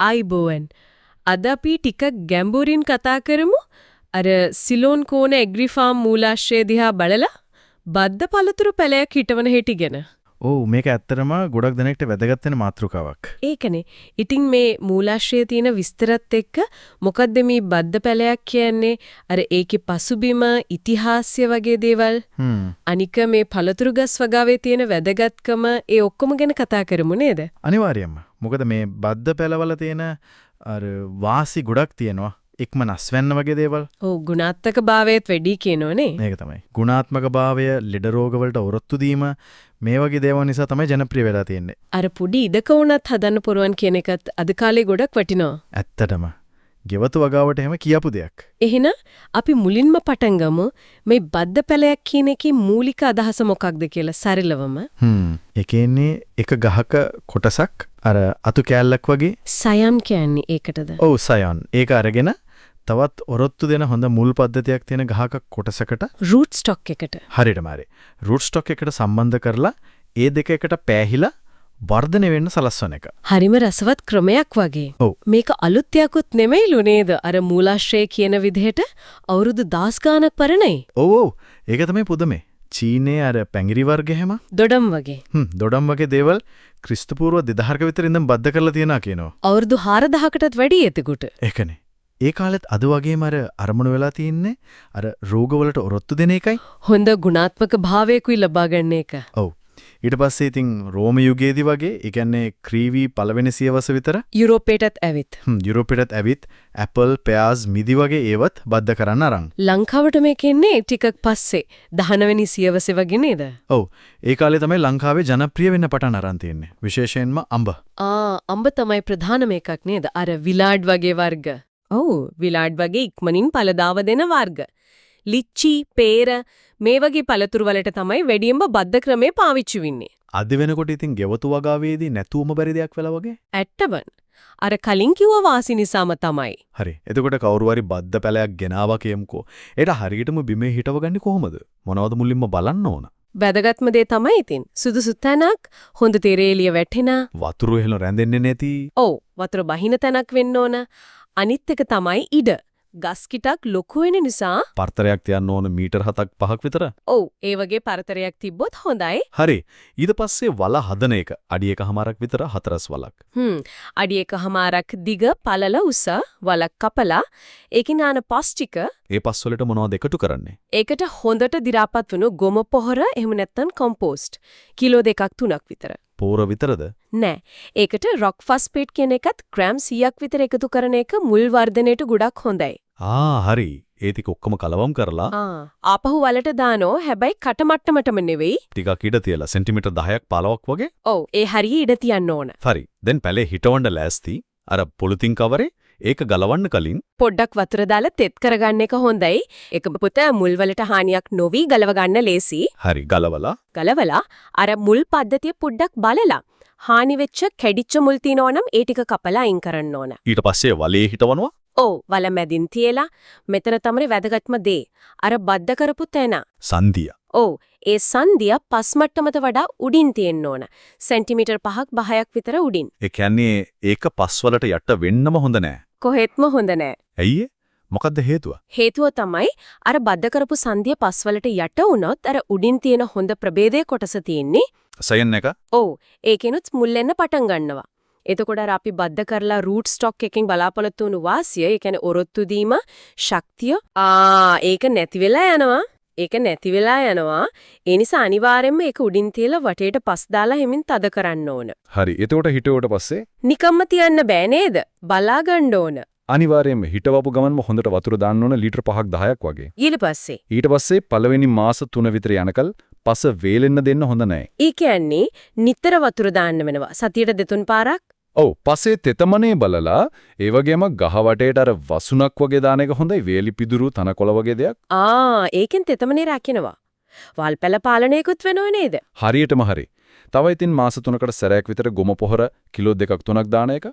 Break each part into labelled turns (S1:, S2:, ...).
S1: ආයිබෝවන්. අද අපි ටිකක් ගැඹුරින් කතා කරමු. අර සිලෝන් කෝන ඇග්‍රි ෆාම් මූලාශ්‍රය දිහා බලලා බද්ද පළතුරු පැලයක් හිටවන හැටි ගැන.
S2: ඔව් මේක ඇත්තටම ගොඩක් දෙනෙක්ට වැදගත් වෙන මාතෘකාවක්.
S1: ඒකනේ. ඉතින් මේ මූලාශ්‍රයේ තියෙන විස්තරත් එක්ක මොකද්ද මේ බද්ද පැලයක් කියන්නේ? අර ඒකේ පසුබිම, ඉතිහාසය වගේ දේවල්. අනික මේ පළතුරු ගස් වගාවේ තියෙන වැදගත්කම ඒ ඔක්කොම ගැන කතා කරමු නේද?
S2: අනිවාර්යයෙන්ම. මොකද මේ බද්ද පැලවල තියෙන අර වාසි ගොඩක් තියෙනවා. ඉක්මනස් වෙන්න වගේ දේවල්.
S1: ඔව් ගුණාත්මක භාවයත් වැඩි කියනෝනේ.
S2: මේක තමයි. ගුණාත්මක භාවය, ලෙඩ රෝග වලට ඔරොත්තු දීම මේ වගේ දේවල් නිසා තමයි ජනප්‍රිය වෙලා තියෙන්නේ.
S1: අර පොඩි ඉදක වුණත් හදන්න පුරුවන් කියන එකත් අද කාලේ ගොඩක් වටිනවා.
S2: ඇත්තටම. ගෙවතු වගාවට එහෙම කියපු දෙයක්.
S1: එහෙනම් අපි මුලින්ම පටන් ගමු මේ බද්ද පැලයක් කියන එකේ මූලික අදහස මොකක්ද කියලා සරලවම.
S2: ඒ කියන්නේ එක ගහක කොටසක් අර අතු කෑල්ලක් වගේ.
S1: සයන් කියන්නේ ඒකටද?
S2: ඔව් සයන්. ඒක අරගෙන තවත් ඔරොත්තු දෙන හොඳ මුල් පද්ධතියක් තියෙන ගහක කොටසකට
S1: රූට් ස්ටොක් එකට.
S2: හරියටම හරි. රූට් ස්ටොක් එකට සම්බන්ධ කරලා ඒ දෙක එකට පෑහිලා වර්ධනය වෙන්න සලස්වන එක.
S1: හරිම රසවත් ක්‍රමයක් වගේ.
S2: ඔව්.
S1: මේක අලුත් යකුත් නෙමෙයිලු නේද? අර මූලාශ්‍රය කියන විදිහට අවුරුදු 10 ගානක් පරණයි.
S2: ඔව් ඔව්. ඒක තමයි පුදුමේ. චීනේ අර පැංගිරි වර්ග එහෙම.
S1: දොඩම් වගේ.
S2: දොඩම් වගේ දේවල් ක්‍රිස්තුපූර්ව 2000ක විතර ඉඳන් බද්ධ කරලා තියෙනවා කියනවා.
S1: අවුරුදු 4000කටත් වැඩි එතකොට.
S2: ඒකනේ. ඒ කාලෙත් අද වගේම අර අරමුණු වෙලා තියෙන්නේ අර රෝගවලට ඔරොත්තු දෙන එකයි.
S1: හොඳ ගුණාත්මක භාවයකුයි ලබා ගන්න එක.
S2: ඔව්. ඊට පස්සේ ඉතින් රෝම යුගයේදී වගේ, ඒ කියන්නේ ක්‍රීවි පළවෙනි සියවස විතර
S1: යුරෝපයටත් ඇවිත්.
S2: යුරෝපයටත් ඇවිත් ඇපල්, පෙයාස්, මිදි වගේ ඒවත් බද්ධ කරන්න අරන්.
S1: ලංකාවට මේක එන්නේ ටිකක් පස්සේ 19 වෙනි සියවසේ වගේ නේද?
S2: ඔව්. ඒ කාලේ තමයි ලංකාවේ ජනප්‍රිය වෙන්න පටන් අරන් තියෙන්නේ. විශේෂයෙන්ම අඹ.
S1: අඹ තමයි ප්‍රධානම එකක් නේද? අර විලාඩ් වගේ වර්ග. ඔව් විලාඩ් වගේ ඉක්මනින් පළදාව දෙන වර්ග. ලිච්චි, පේර මේ වගේ පළතුරු වලට තමයි වැඩියෙන්ම බද්ධ ක්‍රමේ පාවිච්චි වෙන්නේ.
S2: අද වෙනකොට ඉතින් ගෙවතු වගාවේදී නැතුවම බැරි දෙයක් වෙලා වගේ.
S1: ඇත්තබන්. අර කලින් කිව්ව වාසි නිසාම තමයි.
S2: හරි. එතකොට කවුරු හරි බද්ධ පැලයක් ගෙනාවා කියමුකෝ. ඒක හරියටම බිමේ හිටවගන්නේ කොහොමද? මොනවද මුලින්ම බලන්න ඕන?
S1: වැදගත්ම දේ තමයි ඉතින් සුදුසු තැනක්, හොඳ තෙරේලිය වැටෙන,
S2: වතුර එහෙල රැඳෙන්නේ නැති.
S1: ඔව් වතුර බහින තැනක් වෙන්න ඕන. අනිත් එක තමයි ඉඩ. ගස් කිටක් ලොකු වෙන නිසා
S2: පර්තරයක් තියන්න ඕන මීටර් 7-5ක් විතර.
S1: ඔව් ඒ වගේ පරතරයක් තිබ්බොත් හොඳයි.
S2: හරි. ඊට පස්සේ වල හදන එක. අඩි 1කමාරක් විතර හතරස් වලක්.
S1: අඩි 1කමාරක් දිග පළල උස වලක් කපලා ඒකින් ආන පස් ටික
S2: ඒ පස් වලට මොනවද එකතු කරන්නේ?
S1: ඒකට හොඳට දි รา පත් වුණු ගොම පොහොර එහෙම නැත්නම් කොම්පෝස්ට් කිලෝ 2-3ක් විතර.
S2: පෝර විතරද?
S1: නෑ. ඒකට රොක් ෆස්ෆේට් කියන එකත් ග්‍රෑම් 100ක් විතර එකතු කරන එක මුල් වර්ධනයට ගොඩක් හොඳයි.
S2: හරි. ඒ ටික ඔක්කොම කලවම් කරලා
S1: ආපහු වලට දානෝ. හැබැයි කට මට්ටමටම නෙවෙයි.
S2: ටිකක් ඉඩ තියලා සෙන්ටිමීටර් 10ක් 15ක් වගේ.
S1: ඔව් ඒ හරිය ඉඩ තියන්න ඕන.
S2: හරි. දැන් පැලේ හිටවන්න ලෑස්ති. අර පොලිතින් කවරේ ඒක ගලවන්න කලින්
S1: පොඩ්ඩක් වතුර දාලා තෙත් කරගන්න එක හොඳයි. ඒක පුත මුල් වලට හානියක් නොවි ගලව ගන්න ලේසි.
S2: හරි ගලවලා
S1: අර මුල් පද්ධතිය පොඩ්ඩක් බලලා හානි වෙච්ච කැඩිච්ච මුල් තියනවා නම් ඒ ටික කපලා අයින් කරන්න ඕන.
S2: ඊට පස්සේ වලේ හිටවනවා.
S1: ඔව් වල මැදින් තියලා මෙතන තමයි වැදගත්ම දේ. අර බද්ධ කරපු තැන.
S2: සංදිය.
S1: ඔව් ඒ සංදිය පස් මට්ටමට වඩා උඩින් තියෙන්න ඕන. සෙන්ටිමීටර් 5ක් 10ක් විතර උඩින්.
S2: ඒ කියන්නේ ඒක පස් වලට යට වෙන්නම හොඳ නෑ.
S1: කොහෙත්ම හොඳ නෑ.
S2: ඇයි ඒ? මොකද්ද හේතුව?
S1: හේතුව තමයි අර බද්ධ කරපු සංදිය පස් වලට යට වුණොත් අර උඩින් තියෙන හොඳ ප්‍රභේදයේ කොටස තියෙන්නේ
S2: සයන් එක.
S1: ඔව් ඒකෙනුත් මුල් එන්න පටන් ගන්නවා. එතකොට අර අපි බද්ධ කරලා රූට් ස්ටොක් එකකින් බලාපොරොත්තු වුණු වාසිය, ඒ කියන්නේ ඔරොත්තු දීම, ශක්තිය ඒක නැති වෙලා යනවා. ඒ නිසා අනිවාර්යයෙන්ම ඒක උඩින් තියලා වටේට පස් දාලා හැමින් තද කරන්න ඕන.
S2: හරි. එතකොට හිටුවට පස්සේ
S1: නිකම්ම තියන්න බෑ නේද? බලා ගන්න ඕන.
S2: අනිවාර්යයෙන්ම හිටවපු ගමන්ම හොඳට වතුර දාන්න ඕන ලීටර් 5ක් 10ක් වගේ. ඊට පස්සේ පළවෙනි මාස 3 විතර යනකල් පස වේලෙන්න දෙන්න හොඳ නැහැ.
S1: ඒ කියන්නේ නිතර වතුර දාන්න වෙනවා. සතියට 2-3 පාරක්.
S2: ඔව් පස්සේ තෙතමනේ බලලා ඒ වගේම ගහ වටේට අර වසුණක් වගේ දාන එක හොඳයි. වේලි පිදුරු තනකොළ වගේ දෙයක්.
S1: ඒකෙන් තෙතමනේ රැකිනවා. වල්පැල පාලනයකුත් වෙනව නේද?
S2: හරියටම හරි. තව ඉතින් මාස 3කට සැරයක් විතර ගොම පොහොර කිලෝ 2-3ක් දාන එක.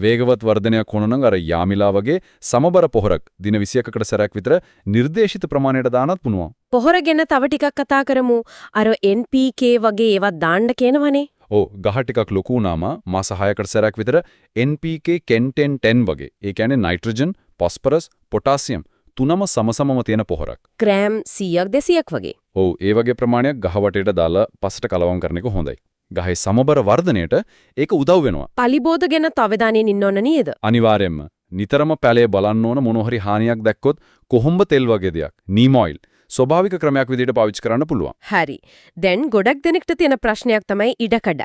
S2: වේගවත් වර්ධනයක් වුණ නම් අර යාමිලා වගේ සමබර පොහොරක් දින 21කට සැරයක් විතර නිර්දේශිත ප්‍රමාණයට දානත් පුළුවන්.
S1: පොහොර ගැන තව ටිකක් කතා කරමු. අර NPK වගේ ඒවා දාන්න කියනවනේ.
S2: ඔව් ගහ ටිකක් ලොකු වුණාම මාස 6කට සැරයක් විතර NPK Ken 10 වගේ. ඒ කියන්නේ නයිට්‍රජන්, ફોස්ෆරස්, පොටාසියම් තුනම සමසමව තියෙන පොහොරක්.
S1: ග්‍රෑම් 100ක් 200ක් වගේ.
S2: ඔව් ඒ වගේ ප්‍රමාණයක් ගහ වටේට දාලා පසට කලවම් කරන එක හොඳයි. ගහේ සමබර වර්ධනයට ඒක උදව් වෙනවා.
S1: පලිබෝධ ගැන අවධානයෙන් ඉන්න ඕන නේද?
S2: අනිවාර්යයෙන්ම. නිතරම පැලේ බලන්න ඕන මොන හරි හානියක් දැක්කොත් කොහොඹ තෙල් වගේ දෙයක්, නීම් ඔයිල් ස්වභාවික ක්‍රමයක් විදිහට පාවිච්චි කරන්න පුළුවන්.
S1: හරි. දැන් ගොඩක් දෙනෙක්ට තියෙන ප්‍රශ්නයක් තමයි ඉඩකඩ.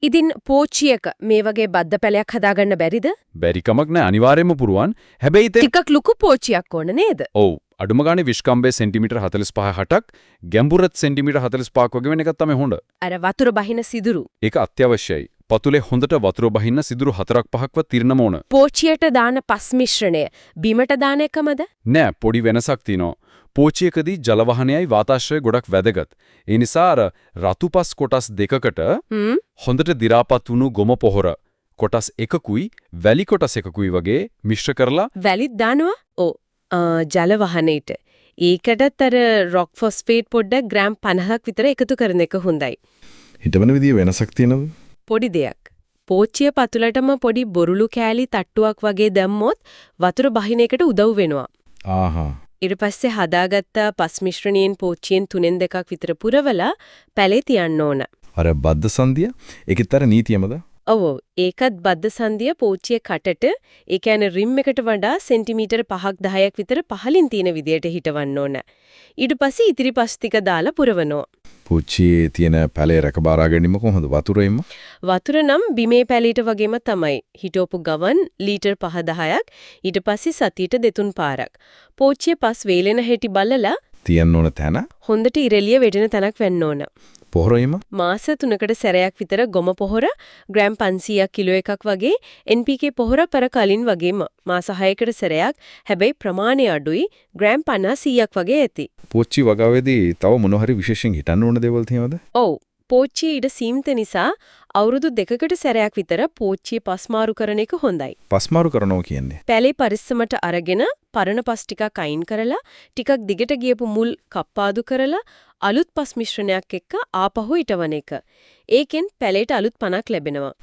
S1: ඉතින් පෝච්චියක මේ වගේ බද්ද පැලයක් හදාගන්න බැරිද?
S2: බැරි කමක් නැහැ අනිවාර්යයෙන්ම පුරුවන්. හැබැයි
S1: ටිකක් ලොකු පෝච්චියක් ඕන නේද?
S2: ඔව් අඩුම ගානේ විශ්කම්බේ සෙන්ටිමීටර් 45 60ක් ගැඹුරත් සෙන්ටිමීටර් 45ක් වගේ වෙන එකක් තමයි හොඳ.
S1: අර වතුර බහින සිදුරු.
S2: ඒක අත්‍යවශ්‍යයි. පතුලේ හොඳට වතුර බහින්න සිදුරු 4ක් 5ක්වත් තිරනම ඕන.
S1: පෝච්චියට දාන පස් මිශ්‍රණය බිමට දාන එකමද?
S2: නෑ පොඩි වෙනසක් තියෙනවා. පෝච්චියකදී ජල වහනයයි වාතාශ්‍රය ගොඩක් වැදගත්. ඒ නිසා අර රතුපස් කොටස් දෙකකට හොඳට දි รา පත් වුණු ගොම පොහොර කොටස් එකකුයි වැලි කොටස් එකකුයි වගේ මිශ්‍ර කරලා
S1: වැලිත් දානවා? ඔව්. ජල වහනෙට. ඒකටත් අර රොක් ෆොස්ෆේට් පොඩ්ඩක් ග්‍රෑම් 50ක් විතර එකතු කරන එක හොඳයි.
S3: හිතවන විදිය වෙනසක් තියෙනවද?
S1: පොඩි දෙයක්. පෝච්චිය පතුලටම පොඩි බොරුළු කෑලි තට්ටුවක් වගේ දැම්මොත් වතුර බහින එකට උදව් වෙනවා.
S3: ආහා.
S1: ඊට පස්සේ හදාගත්ත පස් මිශ්‍රණයෙන් පෝච්චියෙන් 3න් 2ක් විතර පුරවලා පැලේ තියන්න ඕන.
S3: අර බද්ද සංදිය ඒකෙත් අර නීතියමද?
S1: ඔව් ඒකත් බද්ද සංදිය පෝච්චිය කටට ඒ කියන්නේ රිම් එකට වඩා සෙන්ටිමීටර් 5ක් 10ක් විතර පහළින් තියෙන විදියට හිටවන්න ඕන. ඊට පස්සේ ඉතිරි පස් ටික දාලා පුරවනවා.
S3: පුච්චියේ තියෙන පැලේ රැක බාරා ගැනීම කොහොමද? වතුරෙන්ම?
S1: වතුර නම් බිමේ පැලීට වගේම තමයි. හිටවපු ගවන් ලීටර් 5-10ක් ඊට පස්සේ සතියට 2-3 පාරක්. පෝච්චිය පස් වේලෙන හැටි බලලා
S3: තියන්න ඕන තැන
S1: හොඳට ඉරලිය වැටෙන තැනක් වෙන්න ඕන.
S3: පොහොරෙම?
S1: මාස 3කට සැරයක් විතර ගොම පොහොර ග්‍රෑම් 500ක් කිලෝ එකක් වගේ NPK පොහොර පෙර කලින් වගේම මාස 6කට සැරයක් හැබැයි ප්‍රමාණය අඩුයි ග්‍රෑම් 50-100ක් වගේ ඇති.
S3: පොච්චි වගාවේදී තව මොන හරි විශේෂයෙන් හිතන්න ඕන දේවල් තියෙනවද?
S1: ඔව් පෝච්චිය ඉඩ සීමිත නිසා අවුරුදු 2කට සැරයක් විතර පෝච්චිය පස්මාරු කරන එක හොඳයි.
S3: පස්මාරු කරනවා කියන්නේ?
S1: පැලේ පරිස්සමට අරගෙන පරණ පස් ටිකක් අයින් කරලා ටිකක් දිගට ගියපු මුල් කප්පාදු කරලා අලුත් පස් මිශ්‍රණයක් එක්ක ආපහු ඊටවන එක. ඒකෙන් පැලේට අලුත් පණක් ලැබෙනවා.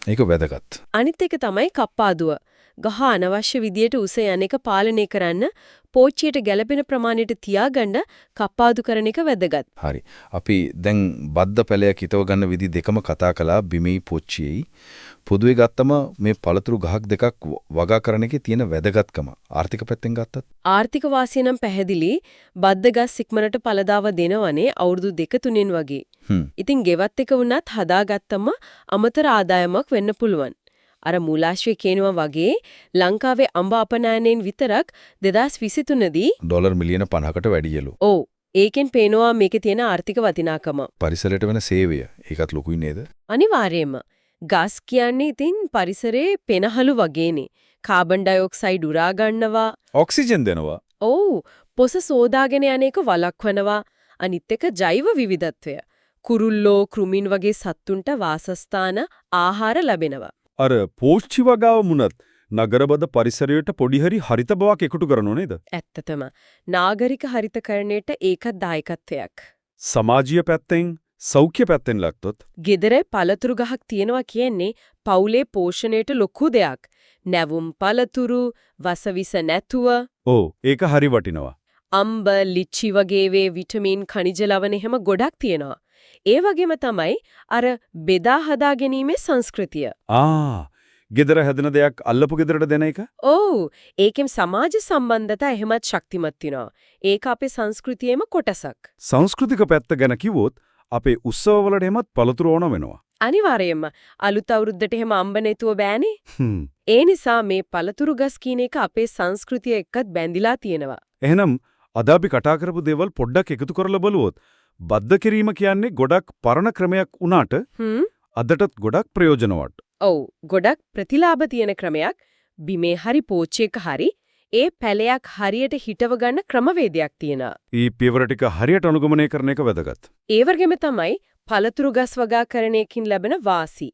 S3: ඒක වැදගත්.
S1: අනිත් එක තමයි කප්පාදුව. ගහ අනවශ්‍ය විදියට උස යන එක පාලනය කරන්න පෝච්චියට ගැළපෙන ප්‍රමාණයට තියාගන්න කප්පාදු කරන එක වැදගත්.
S3: හරි. අපි දැන් බද්ද පැලයක් හිතව ගන්න විදි දෙකම කතා කළා බිමේ පොච්චියේයි. පොදුවේ ගත්තම මේ පළතුරු ගහක් දෙකක් වගා කරන එකේ තියෙන වැදගත්කම ආර්ථික පැත්තෙන් ගත්තත්
S1: ආර්ථික වාසිය නම් පැහැදිලි. බද්ද ගස් ඉක්මනට පළදාව දෙනවනේ අවුරුදු 2-3න් වගේ. ඉතින් ගෙවත් එක වුණත් හදාගත්තම අමතර ආදායමක් වෙන්න පුළුවන්. අර මූලාශ්‍රයේ කියනවා වගේ ලංකාවේ අඹ අපනයනෙන් විතරක් 2023 දී
S3: ඩොලර් මිලියන 50කට වැඩියලු.
S1: ඔව් ඒකෙන් පේනවා මේකේ තියෙන ආර්ථික වටිනාකම.
S3: පරිසරයට වෙන සේවය ඒකත් ලොකුයි නේද?
S1: අනිවාර්යයෙන්ම. ගස් කියන්නේ ඉතින් පරිසරයේ පෙනහළු වගේනේ. කාබන් ඩයොක්සයිඩ් උරා ගන්නවා.
S2: ඔක්සිජන් දෙනවා.
S1: ඔව් පොස සෝදාගෙන යන එක වළක්වනවා. අනිත් එක ජෛව විවිධත්වය. කුරුල්ලෝ කෘමීන් වගේ සත්තුන්ට වාසස්ථාන ආහාර ලැබෙනවා.
S4: අර පෝච්චි වගාව මුණත් නගරබද පරිසරයට පොඩි හරි හරිත බවක් එකතු කරනෝ නේද?
S1: ඇත්තටම නාගරික හරිතකරණයට ඒකත් දායකත්වයක්.
S4: සමාජීය පැත්තෙන් සෞඛ්‍ය පැත්තෙන් ලක්තොත්
S1: ගෙදර පළතුරු ගහක් තියෙනවා කියන්නේ පවුලේ පෝෂණයට ලොකු දෙයක්. නැවුම් පළතුරු වසවිස නැතුව
S4: ඔව් ඒක හරි වටිනවා.
S1: අම්බ ලිච්චි වගේ වේ විටමින් ಖನಿජ ලවණ එහෙම ගොඩක් තියෙනවා. ඒ වගේම තමයි අර බෙදා හදා ගැනීමේ සංස්කෘතිය.
S4: ගෙදර හැදෙන දෙයක් අල්ලපු ගෙදරට දෙන එක?
S1: ඔව් ඒකෙන් සමාජ සම්බන්ධතා එහෙමත් ශක්තිමත් වෙනවා. ඒක අපේ සංස්කෘතියේම කොටසක්.
S4: සංස්කෘතික පැත්ත ගැන කිව්වොත් අපේ උත්සවවලට එහෙමත් පළතුරු ඕන වෙනවා.
S1: අනිවාර්යයෙන්ම අලුත් අවුරුද්දට එහෙම අම්බ නැතුව බෑනේ. ඒ නිසා මේ පළතුරු ගස් කියන එක අපේ සංස්කෘතිය එක්කත් බැඳිලා තියෙනවා.
S4: එහෙනම් අද අපි කතා කරපු දේවල් පොඩ්ඩක් එකතු කරලා බලුවොත් බද්ධ කිරීම කියන්නේ ගොඩක් පරණ ක්‍රමයක් වුණාට අදටත් ගොඩක් ප්‍රයෝජනවත්.
S1: ඔව් ගොඩක් ප්‍රතිලාභ තියෙන ක්‍රමයක්. බිමේ හරි පෝච්චියක හරි ඒ පැලයක් හරියට හිටව ගන්න ක්‍රමවේදයක් තියෙනවා.
S4: ඊ පියවර ටික හරියට අනුගමනය කරන එක වැදගත්.
S1: ඒ වගේම තමයි පළතුරු ගස් වගා කරණයකින් ලැබෙන වාසි.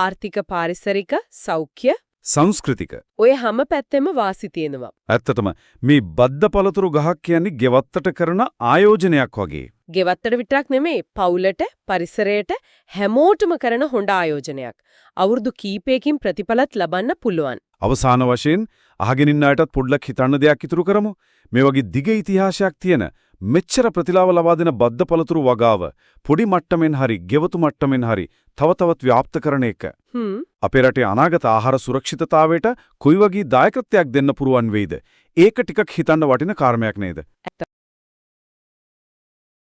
S1: ආර්ථික පාරිසරික සෞඛ්‍ය
S4: සංස්කෘතික
S1: ඔය හැම පැත්තෙම වාසි තියෙනවා.
S4: ඇත්තටම මේ බද්ධ පළතුරු ගහක් කියන්නේ ගෙවත්තට කරන ආයෝජනයක් වගේ.
S1: ගෙවත්තට විතරක් නෙමෙයි පවුලට, පරිසරයට හැමෝටම කරන හොඳ ආයෝජනයක්. අවුරුදු කීපයකින් ප්‍රතිඵලත් ලබන්න පුළුවන්.
S4: අවසාන වශයෙන් අහගෙන ඉන්න අයටත් පොඩ්ඩක් හිතන්න දෙයක් ඉතුරු කරමු. මේ වගේ දිග ඉතිහාසයක් තියෙන මෙච්චර ප්‍රතිලාභ ලබා දෙන බද්ධ පළතුරු වගාව පොඩි මට්ටමින් හරි, ගෙවතු මට්ටමින් හරි තව තවත් ව්‍යාප්ත කරන එක. අපේ රටේ අනාගත ආහාර සුරක්ෂිතතාවයට කොයි වගේ දායකත්වයක් දෙන්න පුරුවන් වෙයිද? ඒක ටිකක් හිතන්න වටින කාර්යයක් නේද?